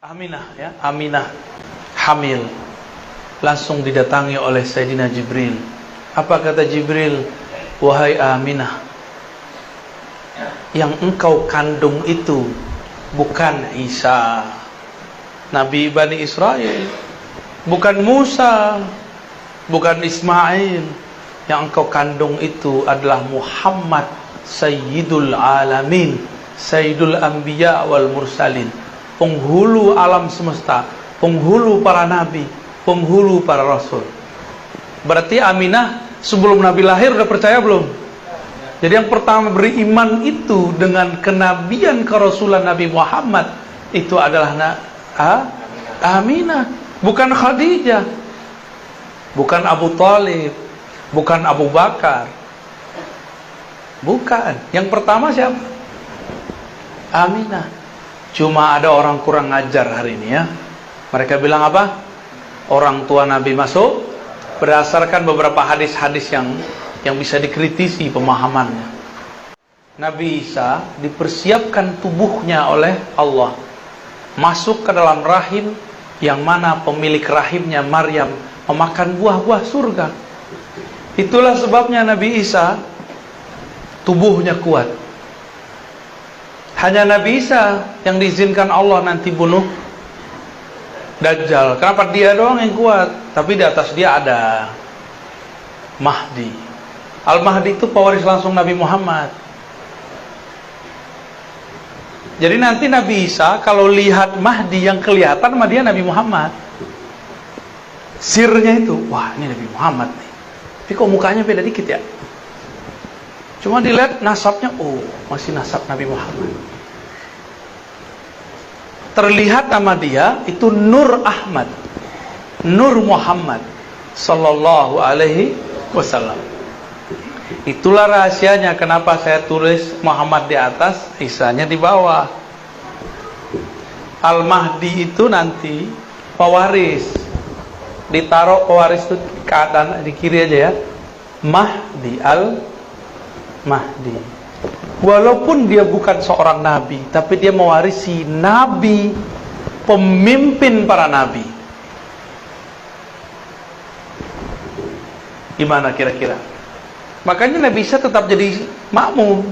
Aminah, ya, Aminah hamil, langsung didatangi oleh Sayyidina Jibril. Apa kata Jibril? Wahai Aminah, yang engkau kandung itu bukan Isa, Nabi Bani Israel, bukan Musa, bukan Ismail. Yang engkau kandung itu adalah Muhammad, Sayyidul Alamin, Sayyidul Anbiya wal Mursalin, penghulu alam semesta, penghulu para nabi, penghulu para rasul. Berarti Aminah sebelum Nabi lahir udah percaya belum? Jadi yang pertama beriman itu dengan kenabian kerasulan Nabi Muhammad itu adalah Aminah, bukan Khadijah, bukan Abu Thalib, bukan Abu Bakar, bukan. Yang pertama siapa? Aminah. Cuma ada orang kurang ngajar hari ini, ya. Mereka bilang apa? Orang tua Nabi masuk berdasarkan beberapa hadis-hadis yang bisa dikritisi pemahamannya. Nabi Isa dipersiapkan tubuhnya oleh Allah masuk ke dalam rahim yang mana pemilik rahimnya Maryam memakan buah-buah surga. Itulah sebabnya Nabi Isa tubuhnya kuat. Hanya Nabi Isa yang diizinkan Allah nanti bunuh Dajjal. Kenapa dia doang yang kuat? Tapi di atas dia ada Mahdi. Al-Mahdi itu pewaris langsung Nabi Muhammad. Jadi nanti Nabi Isa kalau lihat Mahdi yang kelihatan sama dia Nabi Muhammad. Sirnya itu, wah ini Nabi Muhammad nih. Tapi kok mukanya beda dikit ya? Cuma dilihat nasabnya, oh masih nasab Nabi Muhammad. Terlihat nama dia itu Nur Ahmad, Nur Muhammad Sallallahu Alaihi Wasallam. Itulah rahasianya kenapa saya tulis Muhammad di atas, Isanya di bawah. Al-Mahdi itu nanti pewaris, ditaruh pewaris itu keadaan di kiri aja ya. Mahdi, Al-Mahdi. Walaupun dia bukan seorang nabi, tapi dia mewarisi nabi, pemimpin para nabi. Gimana kira-kira? Makanya Nabi Isa tetap jadi makmum.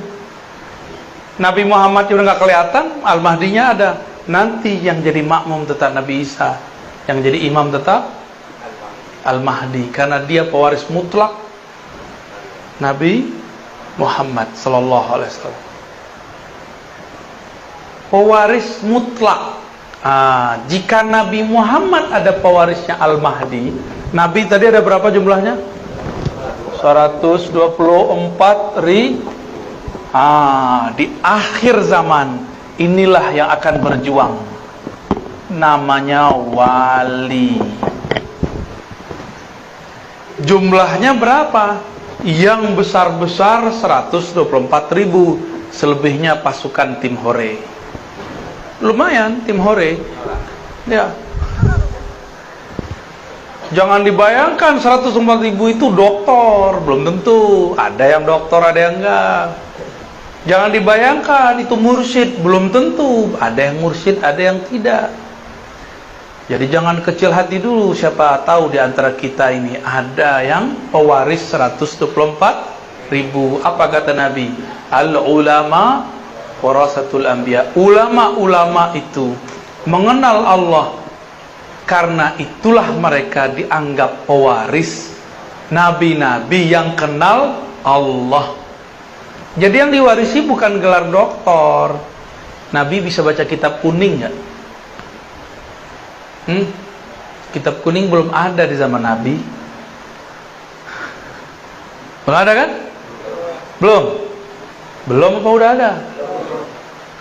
Nabi Muhammad udah nggak kelihatan, Al-Mahdinya ada. Nanti yang jadi makmum tetap Nabi Isa, yang jadi imam tetap Al-Mahdi, karena dia pewaris mutlak Nabi Muhammad Sallallahu Alaihi Wasallam. Pewaris mutlak. Jika Nabi Muhammad ada pewarisnya Al-Mahdi, Nabi tadi ada berapa jumlahnya? 124 ribu. Di akhir zaman inilah yang akan berjuang. Namanya wali. Jumlahnya berapa? Yang besar-besar 124 ribu. Selebihnya pasukan tim Hore. Lumayan tim Hore. Ya. Jangan dibayangkan 104 ribu itu doktor, belum tentu. Ada yang doktor, ada yang enggak. Jangan dibayangkan itu mursyid, belum tentu. Ada yang mursyid, ada yang tidak. Jadi jangan kecil hati dulu. Siapa tahu di antara kita ini ada yang pewaris 124 ribu. Apa kata Nabi? Al-ulama warasatul anbiya. Ulama-ulama itu mengenal Allah, karena itulah mereka dianggap pewaris nabi-nabi yang kenal Allah. Jadi yang diwarisi bukan gelar doktor. Nabi bisa baca kitab kuning nggak? Kitab kuning belum ada di zaman Nabi. Belum ada kan? Belum apa udah ada?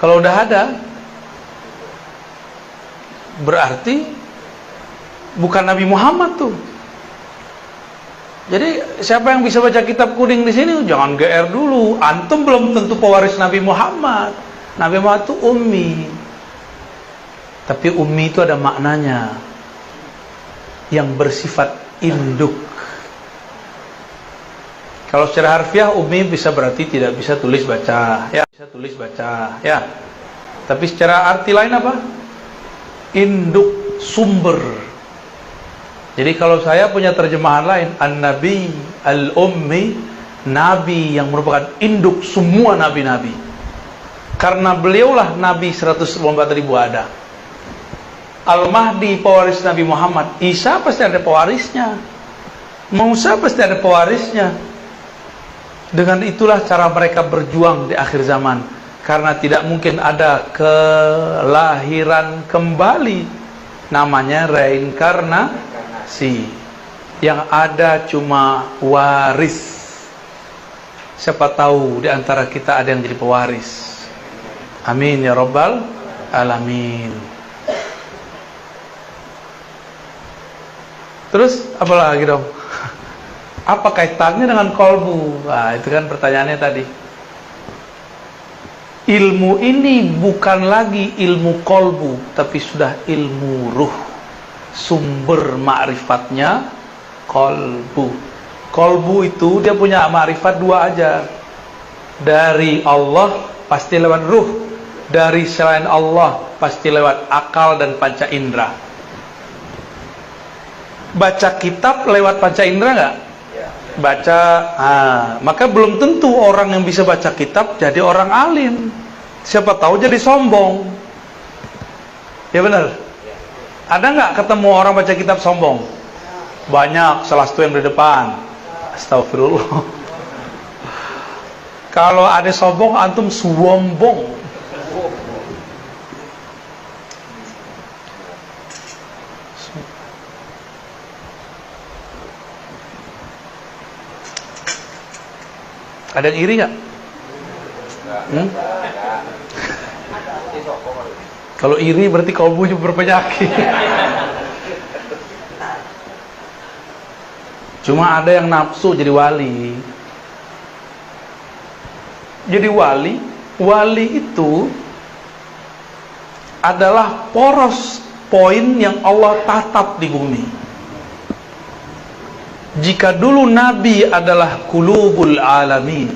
Kalau udah ada, berarti bukan Nabi Muhammad tuh. Jadi siapa yang bisa baca kitab kuning di sini? Jangan GR dulu. Antum belum tentu pewaris Nabi Muhammad. Nabi Muhammad itu ummi. Tapi ummi itu ada maknanya, yang bersifat induk. Kalau secara harfiah ummi bisa berarti tidak bisa tulis baca, ya. Bisa tulis baca, ya. Tapi secara arti lain apa? induk sumber. Jadi kalau saya punya terjemahan lain, An-Nabi Al-Ummi, Nabi yang merupakan induk semua Nabi-Nabi. Karena beliaulah Nabi 124.000 ada. Al-Mahdi pewaris Nabi Muhammad. Isa pasti ada pewarisnya, Musa pasti ada pewarisnya. Dengan itulah cara mereka berjuang di akhir zaman. Karena tidak mungkin ada kelahiran kembali, namanya reinkarnasi. Yang ada cuma waris. Siapa tahu di antara kita ada yang jadi pewaris. Amin ya rabbal alamin. Terus apa lagi dong? Apa kaitannya dengan kolbu? Nah, itu kan pertanyaannya tadi. Ilmu ini bukan lagi ilmu kolbu, tapi sudah ilmu ruh. Sumber ma'rifatnya kolbu. Kolbu itu dia punya ma'rifat dua aja. Dari Allah pasti lewat ruh. Dari selain Allah pasti lewat akal dan panca indera. Baca kitab lewat panca indera nggak? Baca, maka belum tentu orang yang bisa baca kitab jadi orang alim. Siapa tahu jadi sombong. Ya benar. Ada nggak ketemu orang baca kitab sombong? Banyak, salah satu yang di depan. Astagfirullah. Kalau ada sombong, antum suwombong. Ada yang iri nggak? Kalau iri berarti kalbunya berpenyakit. Cuma ada yang nafsu jadi wali. Jadi wali itu adalah poros poin yang Allah tatap di bumi. Jika dulu Nabi adalah qulubul alamin,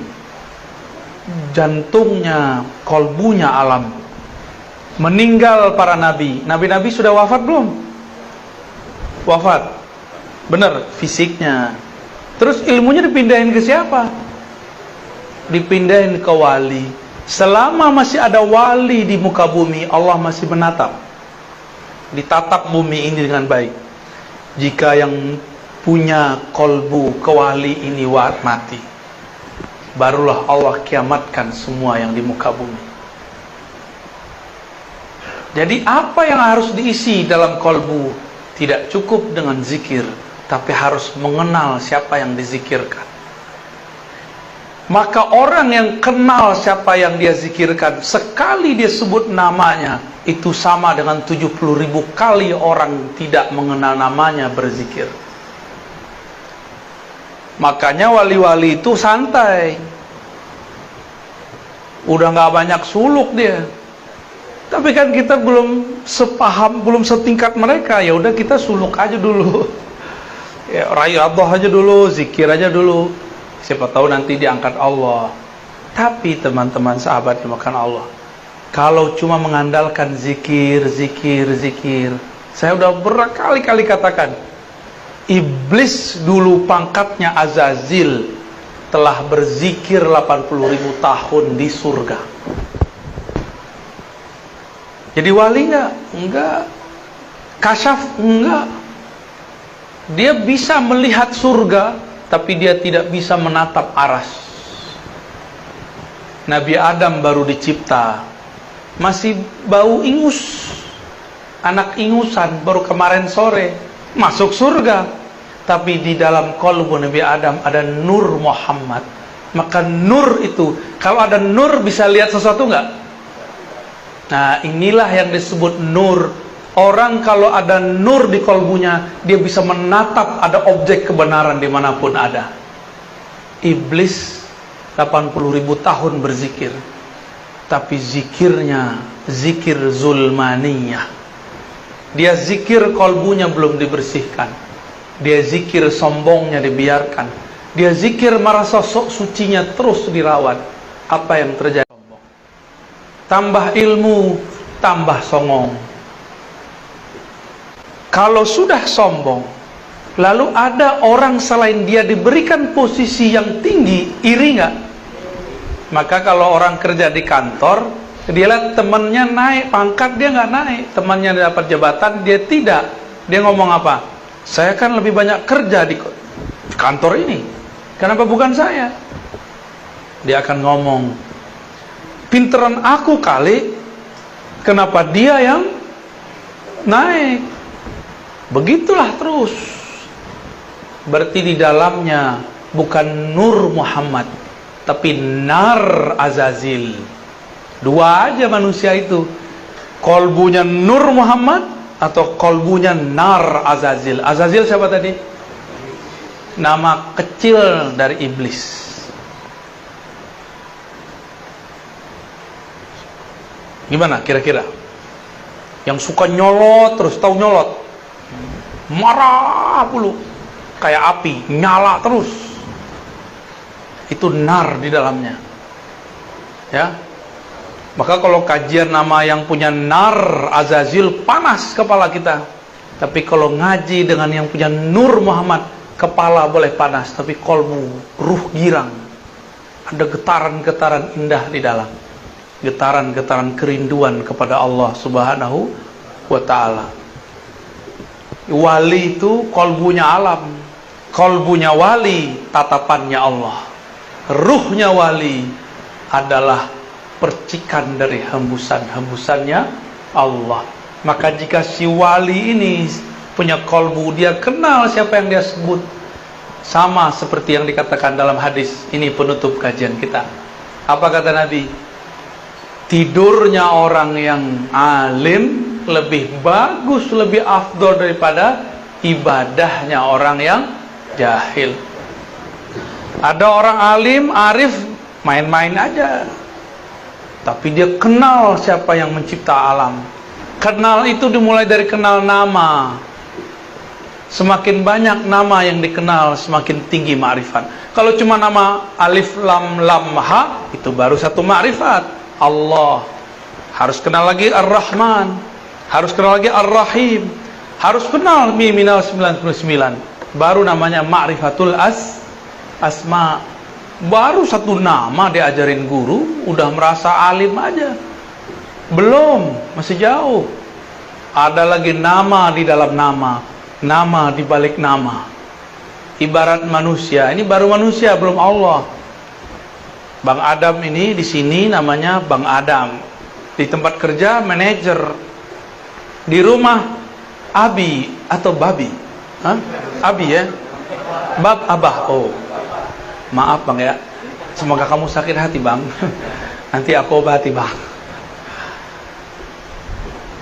jantungnya, kolbunya alam, meninggal para nabi. Nabi-nabi sudah wafat belum? Wafat. Benar, fisiknya. Terus ilmunya dipindahin ke siapa? Dipindahin ke wali. Selama masih ada wali di muka bumi, Allah masih menatap. Ditatap bumi ini dengan baik. Jika yang punya kolbu kewali ini mati, barulah Allah kiamatkan semua yang di muka bumi. Jadi apa yang harus diisi dalam kolbu? Tidak cukup dengan zikir, tapi harus mengenal siapa yang dizikirkan. Maka orang yang kenal siapa yang dia zikirkan, sekali dia sebut namanya, itu sama dengan 70.000 kali orang tidak mengenal namanya berzikir. Makanya wali-wali itu santai, udah gak banyak suluk dia. Tapi kan kita belum sepaham, belum setingkat mereka. Ya udah kita suluk aja dulu, ya riyadhah aja dulu, zikir aja dulu. Siapa tahu nanti diangkat Allah. Tapi teman-teman sahabat dimakan Allah, kalau cuma mengandalkan zikir, saya udah berkali-kali katakan, iblis dulu pangkatnya Azazil telah berzikir 80.000 tahun di surga. Jadi wali enggak? Enggak. Kasyaf? Enggak. Dia bisa melihat surga, tapi dia tidak bisa menatap aras. Nabi Adam baru dicipta, masih bau ingus, anak ingusan, baru kemarin sore masuk surga. Tapi di dalam qalbu Nabi Adam ada nur Muhammad. Maka nur itu, kalau ada nur bisa lihat sesuatu enggak? Nah, inilah yang disebut nur. Orang kalau ada nur di kalbunya, dia bisa menatap ada objek kebenaran dimanapun ada. Iblis 80.000 tahun berzikir, tapi zikirnya zikir zulmaniyah. Dia zikir kalbunya belum dibersihkan. Dia zikir sombongnya dibiarkan. Dia zikir merasa sok sucinya terus dirawat. Apa yang terjadi? Tambah ilmu, tambah songong. Kalau sudah sombong, lalu ada orang selain dia diberikan posisi yang tinggi, iri nggak? Maka kalau orang kerja di kantor, dia lihat temannya naik pangkat, dia nggak naik. Temannya dapat jabatan, dia tidak. Dia ngomong apa? Saya kan lebih banyak kerja di kantor ini, kenapa bukan saya? Dia akan ngomong, pinteran aku kali, kenapa dia yang naik? Begitulah terus. Berarti di dalamnya bukan Nur Muhammad, tapi Nar Azazil. Dua aja manusia itu, kolbunya Nur Muhammad atau kolbunya Nar Azazil. Azazil siapa tadi? Nama kecil dari iblis. Gimana kira-kira? Yang suka nyolot terus, tahu nyolot? Marah puluh, kayak api, nyala terus. Itu nar di dalamnya. Ya. Maka kalau kajian nama yang punya Nar Azazil, panas kepala kita. Tapi kalau ngaji dengan yang punya Nur Muhammad, kepala boleh panas, tapi kolbu, ruh girang. Ada getaran-getaran indah di dalam. Getaran-getaran kerinduan kepada Allah Subhanahu wa ta'ala. Wali itu kolbunya alam. Kolbunya wali, tatapannya Allah. Ruhnya wali adalah percikan dari hembusan-hembusannya Allah. Maka jika si wali ini punya kolbu, dia kenal siapa yang dia sebut. Sama seperti yang dikatakan dalam hadis. Ini penutup kajian kita. Apa kata Nabi? Tidurnya orang yang alim lebih bagus, lebih afdol daripada ibadahnya orang yang jahil. Ada orang alim, arif, main-main aja, tapi dia kenal siapa yang mencipta alam. Kenal itu dimulai dari kenal nama. Semakin banyak nama yang dikenal, semakin tinggi ma'rifat. Kalau cuma nama alif lam lam ha, itu baru satu ma'rifat. Allah. Harus kenal lagi Ar-Rahman, harus kenal lagi Ar-Rahim, harus kenal Miminal 99. Baru namanya ma'rifatul asma. Baru satu nama diajarin guru, udah merasa alim aja. Belum, masih jauh. Ada lagi nama di dalam nama, nama di balik nama. Ibarat manusia, ini baru manusia, belum Allah. Bang Adam ini di sini namanya Bang Adam. Di tempat kerja manajer. Di rumah Abi atau Babi. Hah? Abi ya? Bab Abah. Oh. Maaf Bang ya, semoga kamu sakit hati Bang. Nanti aku obati Bang.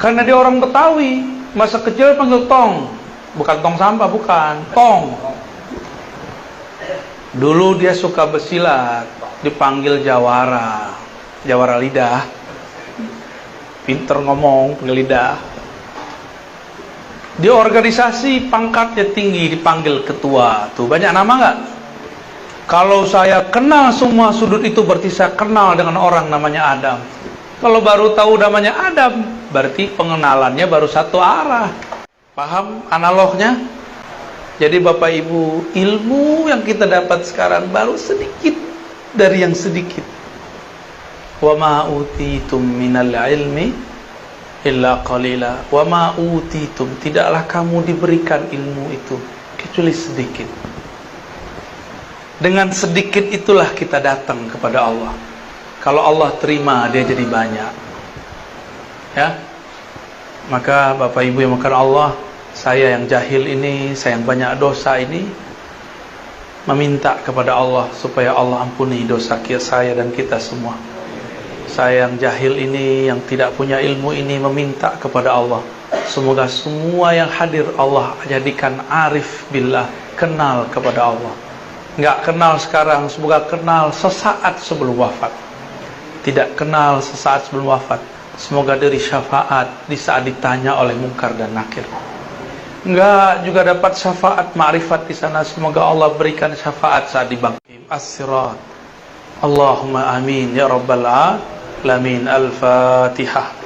Karena dia orang Betawi, masa kecil panggil tong. Bukan tong sampah, bukan, tong. Dulu dia suka bersilat, dipanggil jawara. Jawara lidah. Pinter ngomong, panggil lidah. Di organisasi pangkatnya tinggi, dipanggil ketua. Tuh banyak nama nggak? Kalau saya kenal semua sudut itu, berarti saya kenal dengan orang namanya Adam. Kalau baru tahu namanya Adam, berarti pengenalannya baru satu arah. Paham analognya? Jadi Bapak Ibu, ilmu yang kita dapat sekarang baru sedikit dari yang sedikit. Wa ma utitum minal ilmi illa qalila. Wa ma utitum, tidaklah kamu diberikan ilmu itu kecuali sedikit. Dengan sedikit itulah kita datang kepada Allah. Kalau Allah terima, dia jadi banyak. Ya. Maka Bapak Ibu yang makan Allah, saya yang jahil ini, saya yang banyak dosa ini, meminta kepada Allah supaya Allah ampuni dosa saya dan kita semua. Saya yang jahil ini, yang tidak punya ilmu ini, meminta kepada Allah, semoga semua yang hadir Allah jadikan arif billah, kenal kepada Allah. Nggak kenal sekarang, semoga kenal sesaat sebelum wafat. Tidak kenal sesaat sebelum wafat, semoga diri syafaat di saat ditanya oleh Munkar dan Nakir. Nggak juga dapat syafaat ma'rifat di sana, semoga Allah berikan syafaat saat dibangkit. As-sirat. Allahumma amin ya rabbal alamin. Al-Fatihah.